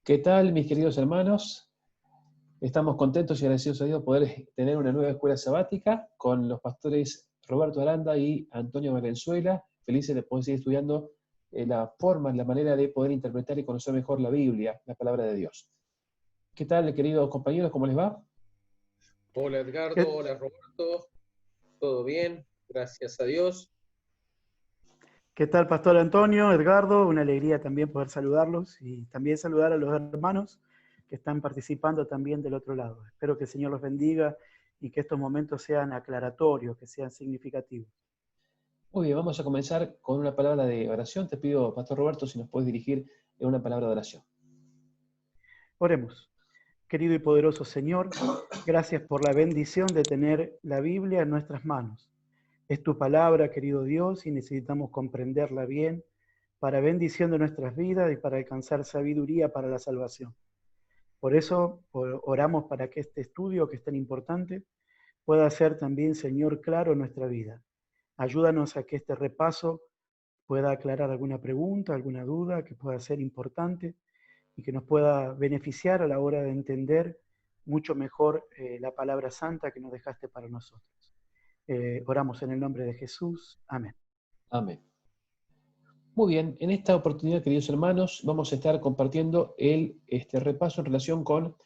¿Qué tal, mis queridos hermanos? Estamos contentos y agradecidos a Dios de poder tener una nueva escuela sabática con los pastores Roberto Aranda y Antonio Valenzuela. Felices de poder seguir estudiando la forma, la manera de poder interpretar y conocer mejor la Biblia, la palabra de Dios. ¿Qué tal, queridos compañeros? ¿Cómo les va? Hola Edgardo, ¿Qué, hola Roberto, ¿todo bien? Gracias a Dios. qué tal, Pastor Antonio, Edgardo? Una alegría también poder saludarlos y también saludar a los hermanos que están participando también del otro lado. Espero que el Señor los bendiga y que estos momentos sean aclaratorios, que sean significativos. Muy bien, vamos a comenzar con una palabra de oración. Te pido, Pastor Roberto, si nos puedes dirigir en una palabra de oración. Oremos. Querido y poderoso Señor, gracias por la bendición de tener la Biblia en nuestras manos. Es tu palabra, querido Dios, y necesitamos comprenderla bien para bendición de nuestras vidas y para alcanzar sabiduría para la salvación. Por eso oramos para que este estudio, que es tan importante, pueda ser también, Señor, claro en nuestra vida. Ayúdanos a que este repaso pueda aclarar alguna pregunta, alguna duda que pueda ser importante y que nos pueda beneficiar a la hora de entender mucho mejor la palabra santa que nos dejaste para nosotros. Oramos en el nombre de Jesús. Amén. Amén. Muy bien, en esta oportunidad, queridos hermanos, vamos a estar compartiendo el repaso en relación con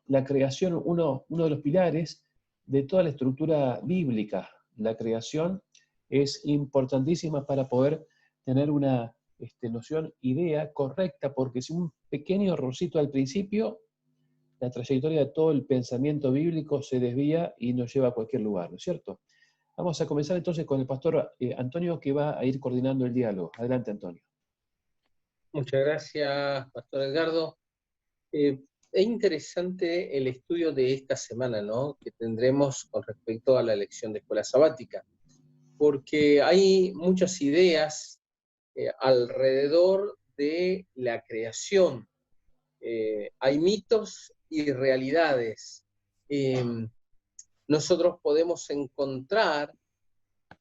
la creación, uno de los pilares de toda la estructura bíblica. La creación es importantísima para poder tener una noción, idea correcta, porque si un pequeño errorcito al principio, la trayectoria de todo el pensamiento bíblico se desvía y nos lleva a cualquier lugar, ¿no es cierto? Vamos a comenzar entonces con el pastor Antonio, que va a ir coordinando el diálogo. Adelante, Antonio. Muchas gracias, Pastor Edgardo. Es interesante el estudio de esta semana, ¿no?, que tendremos con respecto a la elección de escuela sabática, porque hay muchas ideas alrededor de la creación. Hay mitos y realidades. Nosotros podemos encontrar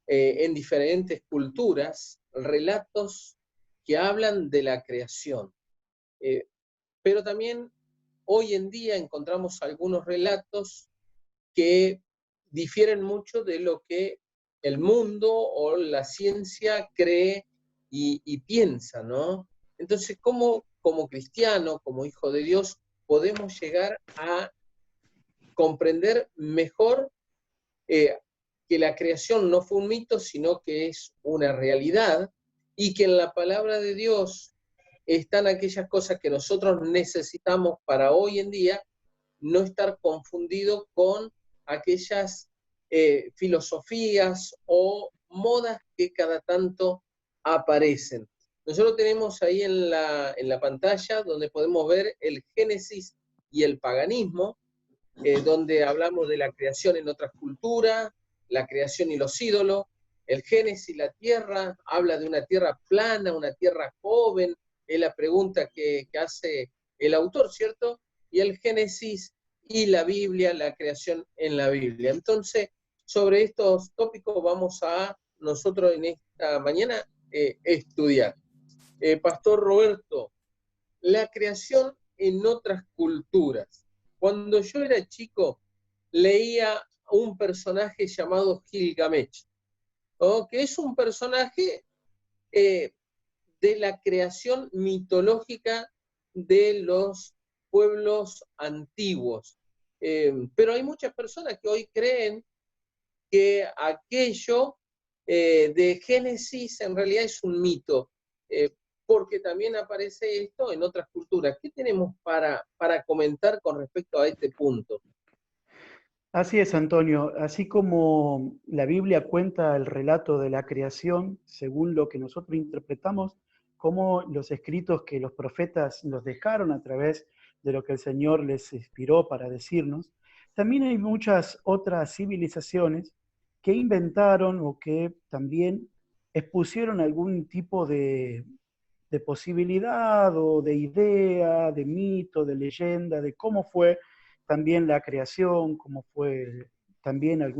en diferentes culturas relatos que hablan de la creación. Pero también hoy en día encontramos algunos relatos que difieren mucho de lo que el mundo o la ciencia cree y piensa, ¿no? Entonces, ¿cómo como cristiano, como hijo de Dios, podemos llegar a comprender mejor que la creación no fue un mito, sino que es una realidad, y que en la palabra de Dios están aquellas cosas que nosotros necesitamos para hoy en día no estar confundido con aquellas filosofías o modas que cada tanto aparecen? Nosotros tenemos ahí en la pantalla donde podemos ver el Génesis y el paganismo, donde hablamos de la creación en otras culturas, la creación y los ídolos. El Génesis, la tierra, habla de una tierra plana, una tierra joven, es la pregunta que hace el autor, ¿cierto? Y el Génesis y la Biblia, la creación en la Biblia. Entonces, sobre estos tópicos vamos a nosotros en esta mañana estudiar. Pastor Roberto, la creación en otras culturas. Cuando yo era chico, leía un personaje llamado Gilgamesh, ¿no?, que es un personaje de la creación mitológica de los pueblos antiguos. Pero hay muchas personas que hoy creen que aquello de Génesis en realidad es un mito, porque también aparece esto en otras culturas. ¿Qué tenemos para comentar con respecto a este punto? Así es, Antonio. Así como la Biblia cuenta el relato de la creación, según lo que nosotros interpretamos, como los escritos que los profetas nos dejaron a través de lo que el Señor les inspiró para decirnos, también hay muchas otras civilizaciones que inventaron o que también expusieron algún tipo de posibilidad o de idea, de mito, de leyenda, de cómo fue también la creación, cómo fue también el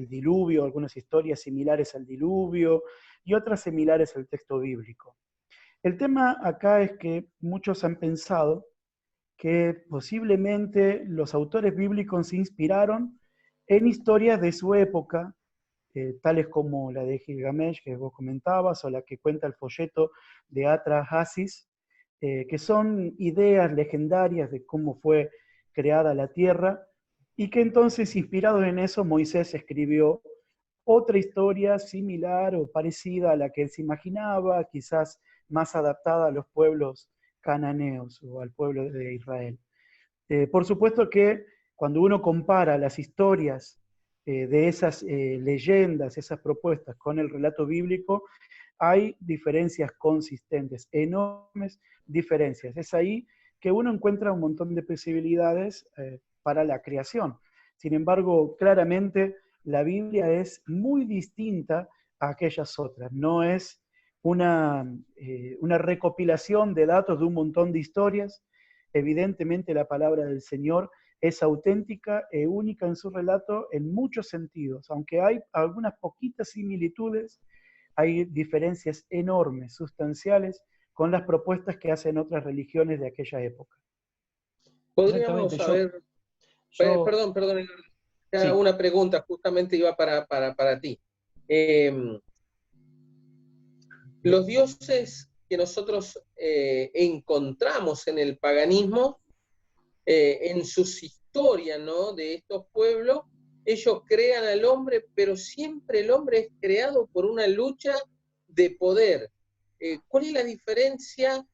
diluvio, algunas historias similares al diluvio y otras similares al texto bíblico. El tema acá es que muchos han pensado que posiblemente los autores bíblicos se inspiraron en historias de su época, tales como la de Gilgamesh que vos comentabas, o la que cuenta el folleto de Atrahasis, que son ideas legendarias de cómo fue creada la tierra, y que entonces, inspirados en eso, Moisés escribió otra historia similar o parecida a la que él se imaginaba, quizás más adaptada a los pueblos cananeos o al pueblo de Israel. Por supuesto que cuando uno compara las historias de esas leyendas, esas propuestas con el relato bíblico, hay diferencias consistentes, enormes diferencias. Es ahí que uno encuentra un montón de posibilidades para la creación. Sin embargo, claramente la Biblia es muy distinta a aquellas otras. No es una recopilación de datos de un montón de historias. Evidentemente la palabra del Señor es auténtica e única en su relato en muchos sentidos, aunque hay algunas poquitas similitudes, hay diferencias enormes, sustanciales, con las propuestas que hacen otras religiones de aquella época. Exactamente, Podríamos saber, perdón, sí, una pregunta justamente iba para ti. Los dioses que nosotros encontramos en el paganismo, en sus historias, ¿no?, de estos pueblos, ellos crean al hombre, pero siempre el hombre es creado por una lucha de poder. ¿Cuál es la diferencia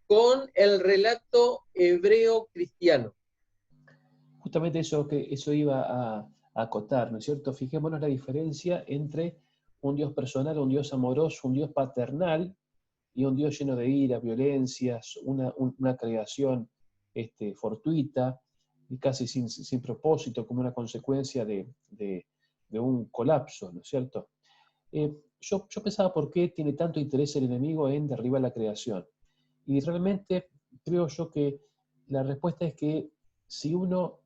con el relato hebreo cristiano? justamente eso iba a acotar, ¿no es cierto? Fijémonos la diferencia entre un Dios personal, un Dios amoroso, un Dios paternal, y un Dios lleno de ira, violencias, una creación fortuita y casi sin propósito, como una consecuencia de un colapso, ¿no es cierto? Yo pensaba por qué tiene tanto interés el enemigo en derribar la creación. Y realmente creo yo que la respuesta es que si uno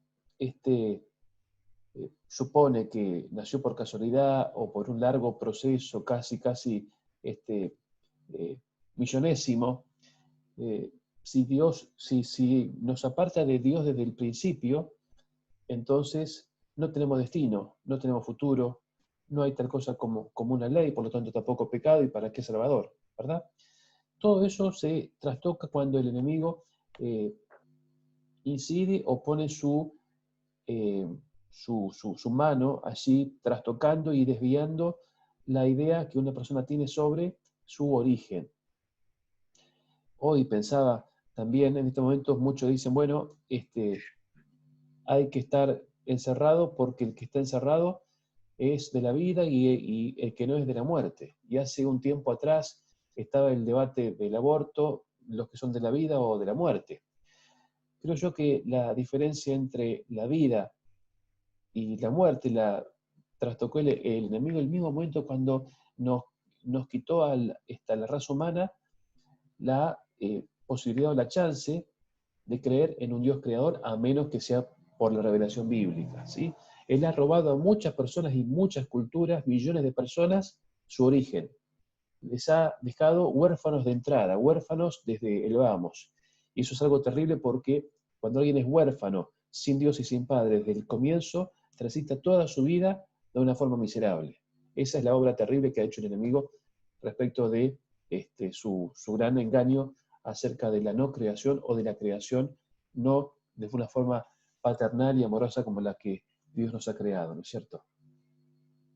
supone que nació por casualidad o por un largo proceso casi eh, millonésimo, si nos aparta de Dios desde el principio, entonces no tenemos destino, no tenemos futuro, no hay tal cosa como una ley, por lo tanto tampoco pecado, y para qué Salvador, ¿verdad? Todo eso se trastoca cuando el enemigo incide o pone eh, su mano allí trastocando y desviando la idea que una persona tiene sobre su origen. Hoy pensaba también, en estos momentos muchos dicen, bueno, hay que estar encerrado porque el que está encerrado es de la vida y el que no es de la muerte. Y hace un tiempo atrás estaba el debate del aborto, los que son de la vida o de la muerte. Creo yo que la diferencia entre la vida y la muerte la trastocó el enemigo en el mismo momento cuando nos quitó a la raza humana la posibilidad o la chance de creer en un Dios creador, a menos que sea por la revelación bíblica, ¿sí? Él ha robado a muchas personas y muchas culturas, millones de personas, su origen. Les ha dejado huérfanos de entrada, huérfanos desde el vamos. Y eso es algo terrible porque cuando alguien es huérfano, sin Dios y sin Padre, desde el comienzo, transita toda su vida de una forma miserable. Esa es la obra terrible que ha hecho el enemigo respecto de su gran engaño acerca de la no creación o de la creación no de una forma paternal y amorosa como la que Dios nos ha creado, ¿no es cierto?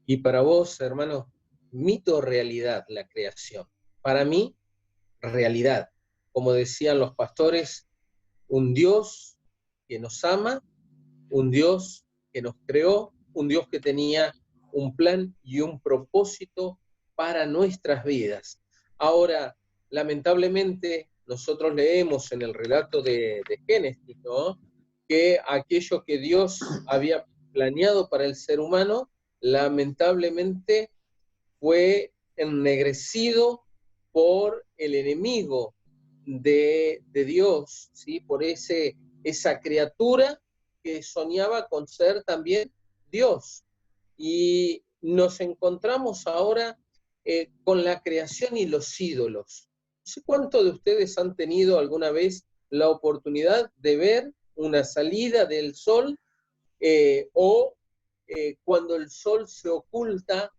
Y para vos, hermano, mito o realidad la creación. Para mí, realidad. Como decían los pastores, un Dios que nos ama, un Dios que nos creó, un Dios que tenía un plan y un propósito para nuestras vidas. Ahora, lamentablemente, nosotros leemos en el relato de Génesis, ¿no?, que aquello que Dios había planeado para el ser humano, lamentablemente fue ennegrecido por el enemigo de Dios, ¿sí?, por esa criatura que soñaba con ser también Dios. Y nos encontramos ahora con la creación y los ídolos. sé cuántos de ustedes han tenido alguna vez la oportunidad de ver una salida del sol o cuando el sol se oculta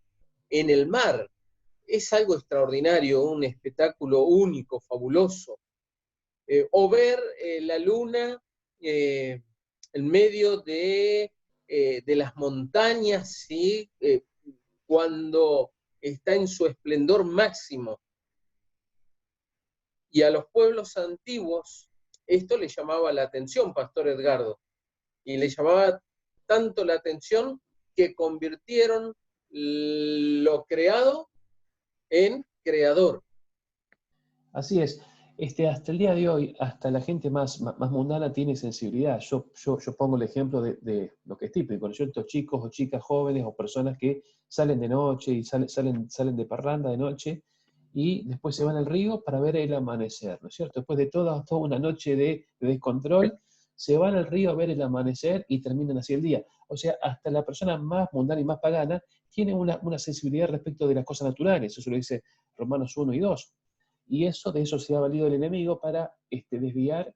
en el mar. Es algo extraordinario, un espectáculo único, fabuloso. O ver la luna en medio de las montañas, ¿sí? Cuando está en su esplendor máximo. Y a los pueblos antiguos esto le llamaba la atención, Pastor Edgardo, y le llamaba tanto la atención que convirtieron lo creado en creador. Así es. Hasta el día de hoy, hasta la gente más mundana tiene sensibilidad. Yo pongo el ejemplo de lo que es típico, ¿no es cierto? Chicos o chicas jóvenes o personas que salen de noche y salen de parranda de noche y después se van al río para ver el amanecer, ¿no es cierto? Después de toda una noche de descontrol, se van al río a ver el amanecer y terminan así el día. O sea, hasta la persona más mundana y más pagana tiene una sensibilidad respecto de las cosas naturales. Eso lo dice Romanos 1 y 2. Y de eso se ha valido el enemigo para desviar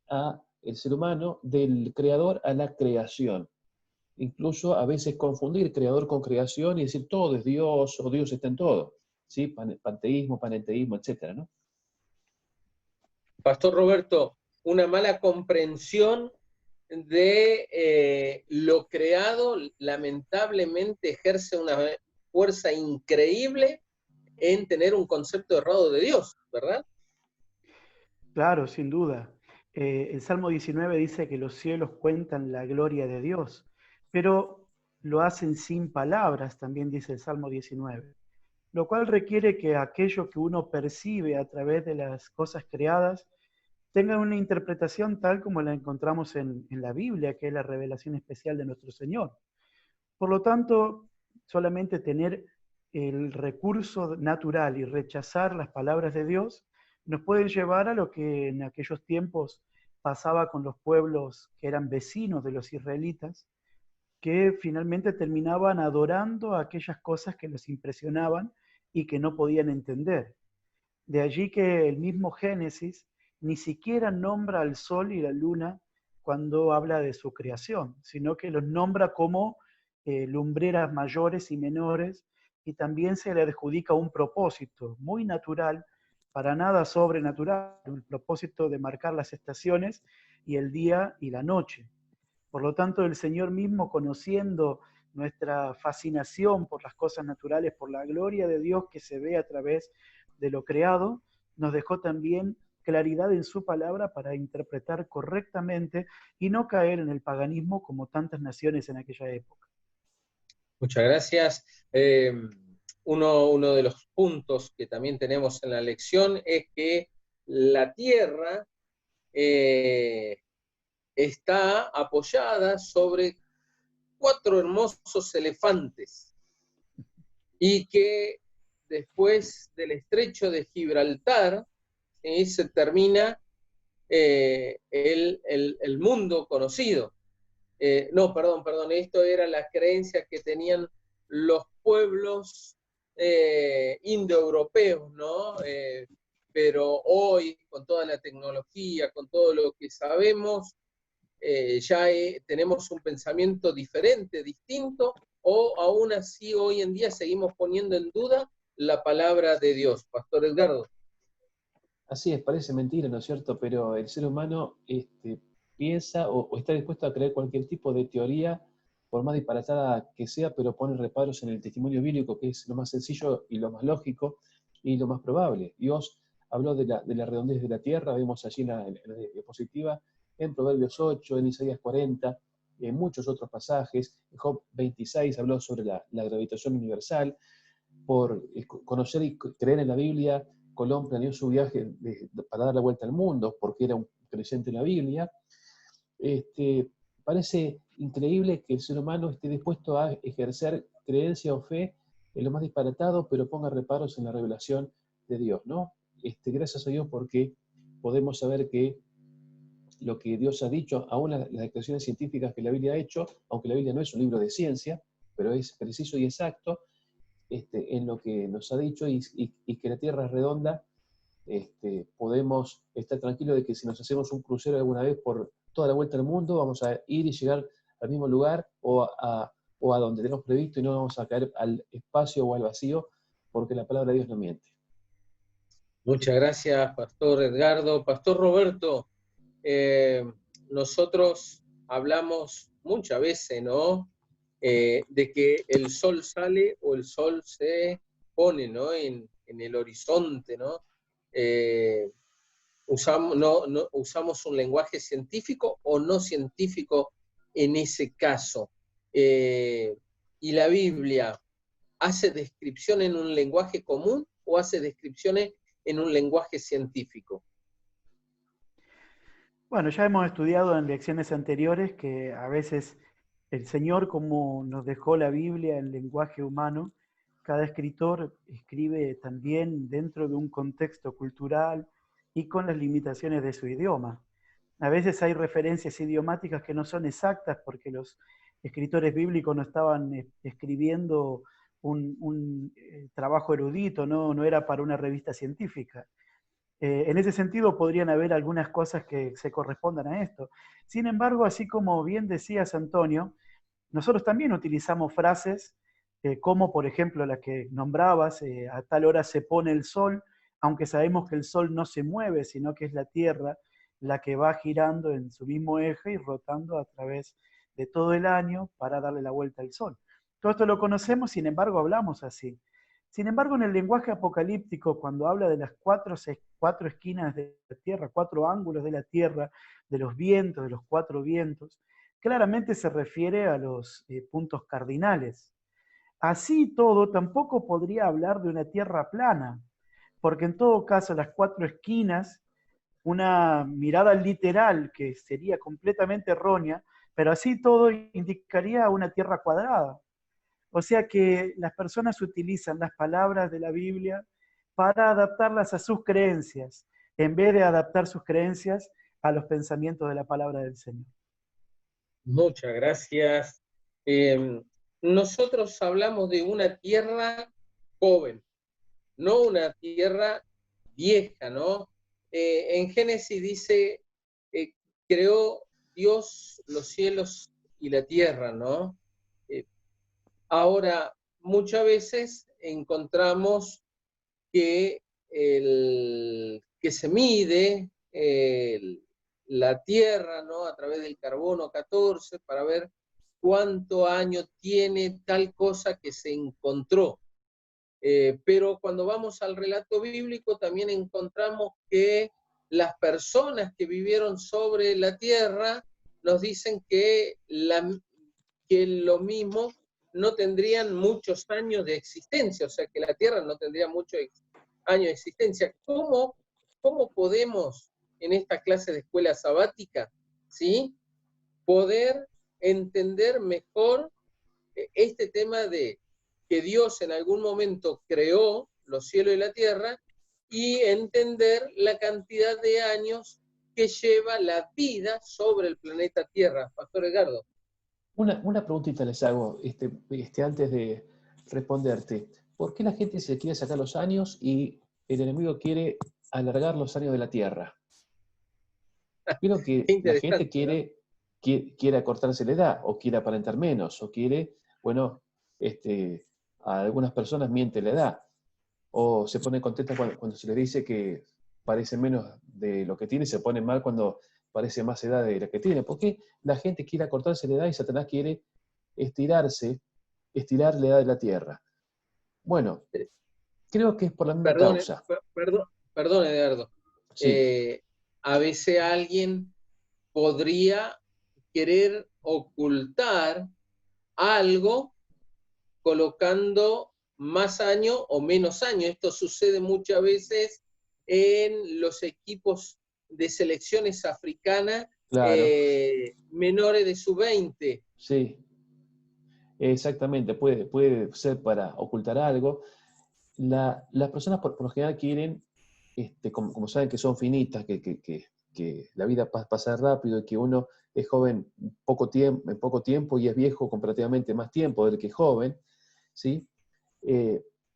al ser humano del creador a la creación. Incluso a veces confundir creador con creación y decir todo es Dios o Dios está en todo. ¿Sí? Panteísmo, panenteísmo, etc., ¿no? Pastor Roberto, una mala comprensión de lo creado lamentablemente ejerce una fuerza increíble en tener un concepto errado de Dios, ¿verdad? Claro, sin duda. El Salmo 19 dice que los cielos cuentan la gloria de Dios, pero lo hacen sin palabras, también dice el Salmo 19, lo cual requiere que aquello que uno percibe a través de las cosas creadas tenga una interpretación tal como la encontramos en la Biblia, que es la revelación especial de nuestro Señor. Por lo tanto, solamente tener el recurso natural y rechazar las palabras de Dios nos puede llevar a lo que en aquellos tiempos pasaba con los pueblos que eran vecinos de los israelitas, que finalmente terminaban adorando aquellas cosas que los impresionaban y que no podían entender. De allí que el mismo Génesis ni siquiera nombra al sol y la luna cuando habla de su creación, sino que los nombra como lumbreras mayores y menores, y también se le adjudica un propósito muy natural, para nada sobrenatural, el propósito de marcar las estaciones y el día y la noche. Por lo tanto, el Señor mismo, conociendo nuestra fascinación por las cosas naturales, por la gloria de Dios que se ve a través de lo creado, nos dejó también claridad en su palabra para interpretar correctamente y no caer en el paganismo como tantas naciones en aquella época. Muchas gracias. Uno de los puntos que también tenemos en la lección es que la tierra está apoyada sobre 4 hermosos elefantes y que después del estrecho de Gibraltar se termina el mundo conocido. No, perdón, esto era la creencia que tenían los pueblos indoeuropeos, ¿no? Pero hoy, con toda la tecnología, con todo lo que sabemos, ya tenemos un pensamiento diferente, distinto, o aún así hoy en día seguimos poniendo en duda la palabra de Dios. Pastor Edgardo. Así es, parece mentira, ¿no es cierto? Pero el ser humano piensa o está dispuesto a creer cualquier tipo de teoría, por más disparatada que sea, pero pone reparos en el testimonio bíblico, que es lo más sencillo y lo más lógico y lo más probable. Dios habló de la redondez de la tierra, vemos allí en la diapositiva, en Proverbios 8, en Isaías 40, en muchos otros pasajes. En Job 26 habló sobre la gravitación universal. Por conocer y creer en la Biblia, Colón planeó su viaje para dar la vuelta al mundo, porque era un creyente en la Biblia. Parece increíble que el ser humano esté dispuesto a ejercer creencia o fe en lo más disparatado, pero ponga reparos en la revelación de Dios, ¿no? Gracias a Dios porque podemos saber que lo que Dios ha dicho, aún las declaraciones científicas que la Biblia ha hecho, aunque la Biblia no es un libro de ciencia, pero es preciso y exacto en lo que nos ha dicho y que la Tierra es redonda, podemos estar tranquilos de que si nos hacemos un crucero alguna vez por toda la vuelta del mundo, vamos a ir y llegar al mismo lugar o a donde tenemos previsto y no vamos a caer al espacio o al vacío, porque la palabra de Dios no miente. Muchas gracias, Pastor Edgardo. Pastor Roberto, nosotros hablamos muchas veces, ¿no? De que el sol sale o el sol se pone, ¿no? En el horizonte, ¿no? Usamos un lenguaje científico o no científico en ese caso. ¿Y la Biblia hace descripción en un lenguaje común o hace descripciones en un lenguaje científico? Bueno, ya hemos estudiado en lecciones anteriores que a veces el Señor, como nos dejó la Biblia en lenguaje humano, cada escritor escribe también dentro de un contexto cultural y con las limitaciones de su idioma. A veces hay referencias idiomáticas que no son exactas porque los escritores bíblicos no estaban escribiendo un trabajo erudito, no era para una revista científica. En ese sentido podrían haber algunas cosas que se correspondan a esto. Sin embargo, así como bien decías, Antonio, nosotros también utilizamos frases como, por ejemplo, la que nombrabas, a tal hora se pone el sol, aunque sabemos que el sol no se mueve, sino que es la Tierra la que va girando en su mismo eje y rotando a través de todo el año para darle la vuelta al sol. Todo esto lo conocemos, sin embargo, hablamos así. Sin embargo, en el lenguaje apocalíptico, cuando habla de las cuatro esquinas de la Tierra, 4 ángulos de la Tierra, de los vientos, de los 4 vientos, claramente se refiere a los puntos cardinales. Así todo, tampoco podría hablar de una Tierra plana, porque en todo caso las 4 esquinas, una mirada literal que sería completamente errónea, pero así todo indicaría una Tierra cuadrada. O sea que las personas utilizan las palabras de la Biblia para adaptarlas a sus creencias, en vez de adaptar sus creencias a los pensamientos de la palabra del Señor. Muchas gracias. Nosotros hablamos de una tierra joven, no una tierra vieja, ¿no? En Génesis dice, creó Dios los cielos y la tierra, ¿no? Ahora, muchas veces encontramos que, que se mide la Tierra, ¿no? A través del carbono 14 para ver cuánto año tiene tal cosa que se encontró. Pero cuando vamos al relato bíblico también encontramos que las personas que vivieron sobre la Tierra nos dicen que lo mismo no tendrían muchos años de existencia, o sea que la Tierra no tendría muchos años de existencia. ¿Cómo podemos en esta clase de escuela sabática, ¿sí?, poder entender mejor este tema de que Dios en algún momento creó los cielos y la tierra y entender la cantidad de años que lleva la vida sobre el planeta Tierra? Pastor Edgardo. Una preguntita les hago antes de responderte. ¿Por qué la gente se quiere sacar los años y el enemigo quiere alargar los años de la Tierra? Creo que la gente quiere acortarse la edad, o quiere aparentar menos, o quiere, bueno, a algunas personas miente la edad, o se pone contenta cuando se le dice que parece menos de lo que tiene, se pone mal cuando parece más edad de la que tiene. ¿Por qué la gente quiere acortarse la edad y Satanás quiere estirar la edad de la Tierra? Bueno, creo que es por la misma causa. Perdón, Edgardo. Sí. A veces alguien podría querer ocultar algo colocando más años o menos años. Esto sucede muchas veces en los equipos de selecciones africanas, Claro. menores de sub-20. Sí, exactamente, puede ser para ocultar algo. Las personas por lo general quieren, como saben que son finitas, que la vida pasa rápido y que uno es joven en poco tiempo y es viejo comparativamente más tiempo del que es joven, ¿sí?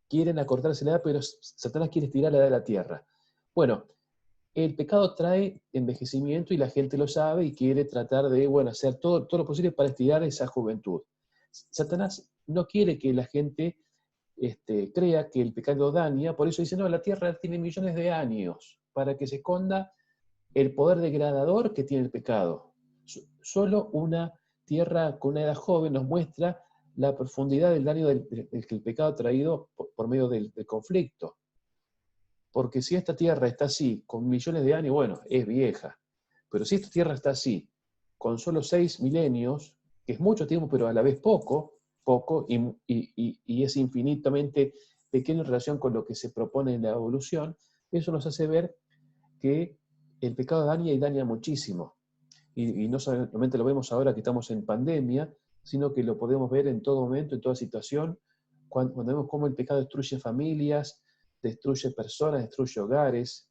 Quieren acortarse la edad, pero Satanás quiere estirar la edad de la Tierra. Bueno, el pecado trae envejecimiento y la gente lo sabe y quiere tratar de, bueno, hacer todo lo posible para estirar esa juventud. Satanás no quiere que la gente crea que el pecado daña, por eso dice, no, la tierra tiene millones de años, para que se esconda el poder degradador que tiene el pecado. Solo una tierra con una edad joven nos muestra la profundidad del daño que el pecado ha traído por medio del conflicto. Porque si esta tierra está así, con millones de años, bueno, es vieja. Pero si esta tierra está así, con solo 6 milenios, que es mucho tiempo, pero a la vez poco, y es infinitamente pequeño en relación con lo que se propone en la evolución, eso nos hace ver que el pecado daña y daña muchísimo. Y no solamente lo vemos ahora que estamos en pandemia, sino que lo podemos ver en todo momento, en toda situación, cuando vemos cómo el pecado destruye familias, destruye personas, destruye hogares,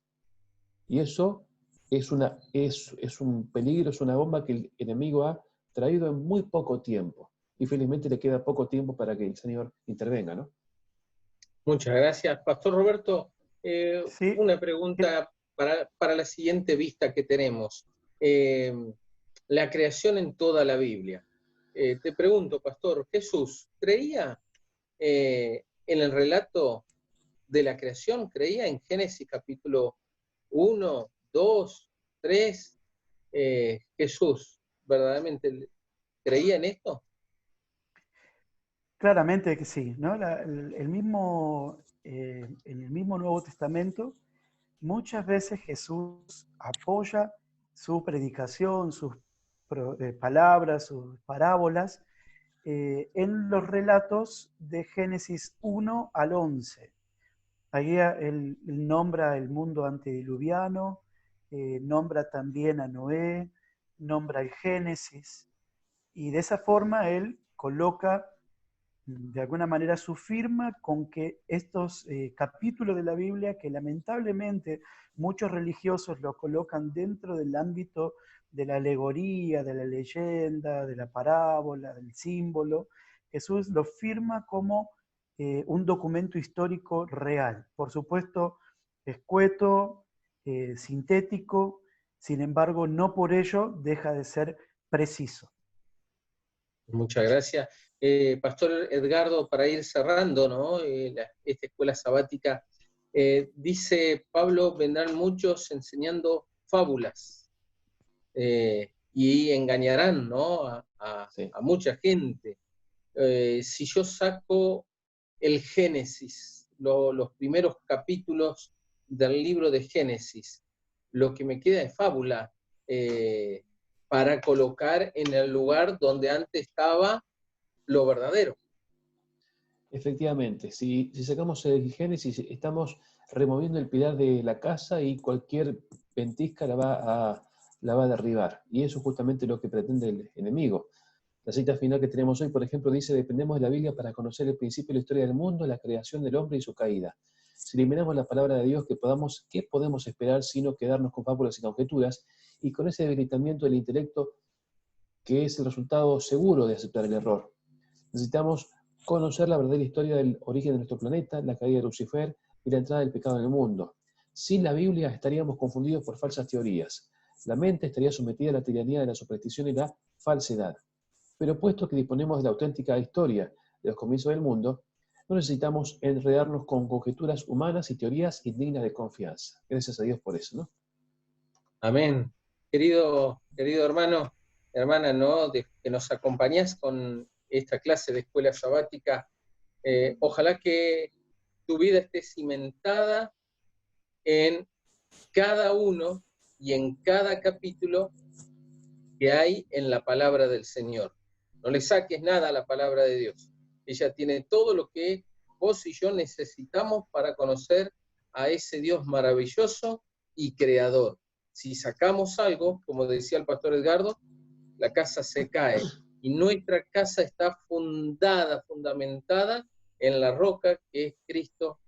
y eso es un peligro, es una bomba que el enemigo ha traído en muy poco tiempo, y felizmente le queda poco tiempo para que el Señor intervenga, ¿no? Muchas gracias. Pastor Roberto, Sí, una pregunta para la siguiente vista que tenemos. La creación en toda la Biblia. Te pregunto, Pastor, ¿Jesús creía en el relato de la creación? ¿Creía en Génesis capítulo 1, 2, 3? ¿Jesús verdaderamente creía en esto? claramente que sí, ¿no? El mismo, en el mismo Nuevo Testamento, muchas veces Jesús apoya su predicación, sus palabras, sus parábolas, en los relatos de Génesis 1 al 11. Ahí él nombra el mundo antediluviano, nombra también a Noé, nombra el Génesis, y de esa forma él coloca de alguna manera su firma con que estos capítulos de la Biblia, que lamentablemente muchos religiosos lo colocan dentro del ámbito de la alegoría, de la leyenda, de la parábola, del símbolo, Jesús lo firma como un documento histórico real. Por supuesto, escueto, sintético, sin embargo, no por ello deja de ser preciso. Muchas gracias. Pastor Edgardo, para ir cerrando, ¿no? Esta escuela sabática, dice Pablo, vendrán muchos enseñando fábulas y engañarán, ¿no? Sí. A mucha gente. Si yo saco el Génesis, los primeros capítulos del libro de Génesis, lo que me queda es fábula, para colocar en el lugar donde antes estaba lo verdadero. Efectivamente, si sacamos el Génesis, estamos removiendo el pilar de la casa y cualquier ventisca la va a derribar. Y eso es justamente lo que pretende el enemigo. La cita final que tenemos hoy, por ejemplo, dice: dependemos de la Biblia para conocer el principio y la historia del mundo, la creación del hombre y su caída. Si eliminamos la palabra de Dios, ¿qué podemos esperar sino quedarnos con fábulas y conjeturas y con ese debilitamiento del intelecto que es el resultado seguro de aceptar el error? Necesitamos conocer la verdadera historia del origen de nuestro planeta, la caída de Lucifer y la entrada del pecado en el mundo. Sin la Biblia estaríamos confundidos por falsas teorías. La mente estaría sometida a la tiranía de la superstición y la falsedad. Pero puesto que disponemos de la auténtica historia de los comienzos del mundo, no necesitamos enredarnos con conjeturas humanas y teorías indignas de confianza. Gracias a Dios por eso, ¿no? Amén. Querido hermano, hermana, ¿no? Que nos acompañás con esta clase de escuela sabática, ojalá que tu vida esté cimentada en cada uno y en cada capítulo que hay en la palabra del Señor. No le saques nada a la palabra de Dios. Ella tiene todo lo que vos y yo necesitamos para conocer a ese Dios maravilloso y creador. Si sacamos algo, como decía el pastor Edgardo, la casa se cae. Y nuestra casa está fundamentada en la roca que es Cristo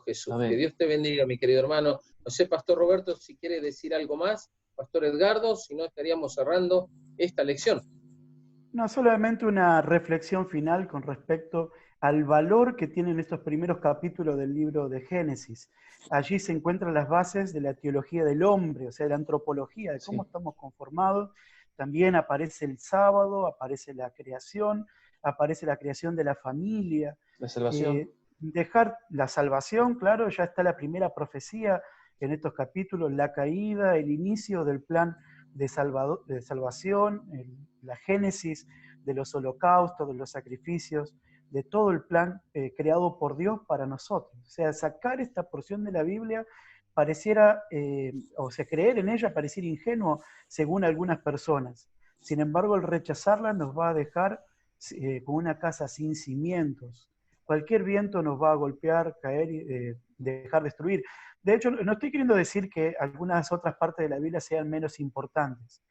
Jesús. Amén. Que Dios te bendiga, mi querido hermano. No sé, Pastor Roberto, si quiere decir algo más. Pastor Edgardo, si no estaríamos cerrando esta lección. No, solamente una reflexión final con respecto al valor que tienen estos primeros capítulos del libro de Génesis. Allí se encuentran las bases de la teología del hombre, o sea, de la antropología, de cómo estamos conformados. También aparece el sábado, aparece la creación de la familia. La salvación. Dejar la salvación, claro, ya está la primera profecía en estos capítulos, la caída, el inicio del plan de salvación, la génesis de los holocaustos, de los sacrificios, de todo el plan creado por Dios para nosotros. O sea, sacar esta porción de la Biblia pareciera, o sea, creer en ella pareciera ingenuo según algunas personas. Sin embargo, el rechazarla nos va a dejar con una casa sin cimientos. Cualquier viento nos va a golpear, caer y dejar destruir. De hecho, no estoy queriendo decir que algunas otras partes de la Biblia sean menos importantes,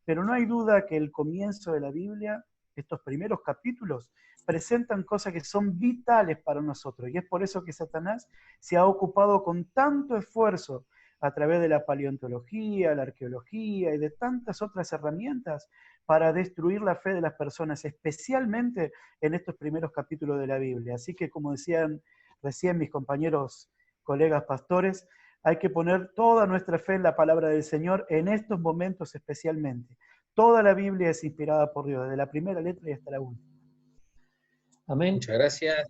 pero no hay duda que el comienzo de la Biblia, estos primeros capítulos, presentan cosas que son vitales para nosotros. Y es por eso que Satanás se ha ocupado con tanto esfuerzo a través de la paleontología, la arqueología y de tantas otras herramientas para destruir la fe de las personas, especialmente en estos primeros capítulos de la Biblia. Así que, como decían recién mis compañeros, colegas pastores, hay que poner toda nuestra fe en la palabra del Señor en estos momentos especialmente. Toda la Biblia es inspirada por Dios, desde la primera letra y hasta la última. Amén. Muchas gracias.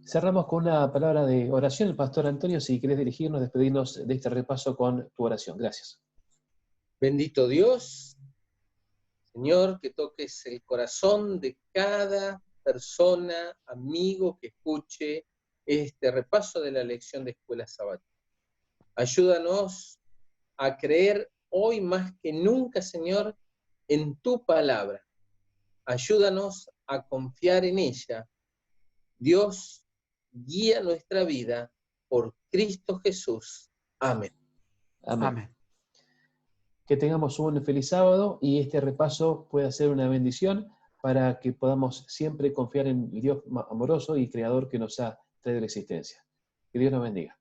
Cerramos con una palabra de oración. El pastor Antonio, si querés dirigirnos, despedirnos de este repaso con tu oración. Gracias. Bendito Dios, Señor, que toques el corazón de cada persona, amigo que escuche este repaso de la lección de escuela sabática. Ayúdanos a creer hoy más que nunca, Señor, en tu palabra. Ayúdanos a confiar en ella. Dios, guía nuestra vida por Cristo Jesús. Amén. Amén. Amén. Que tengamos un feliz sábado y este repaso pueda ser una bendición para que podamos siempre confiar en el Dios amoroso y creador que nos ha traído la existencia. Que Dios nos bendiga.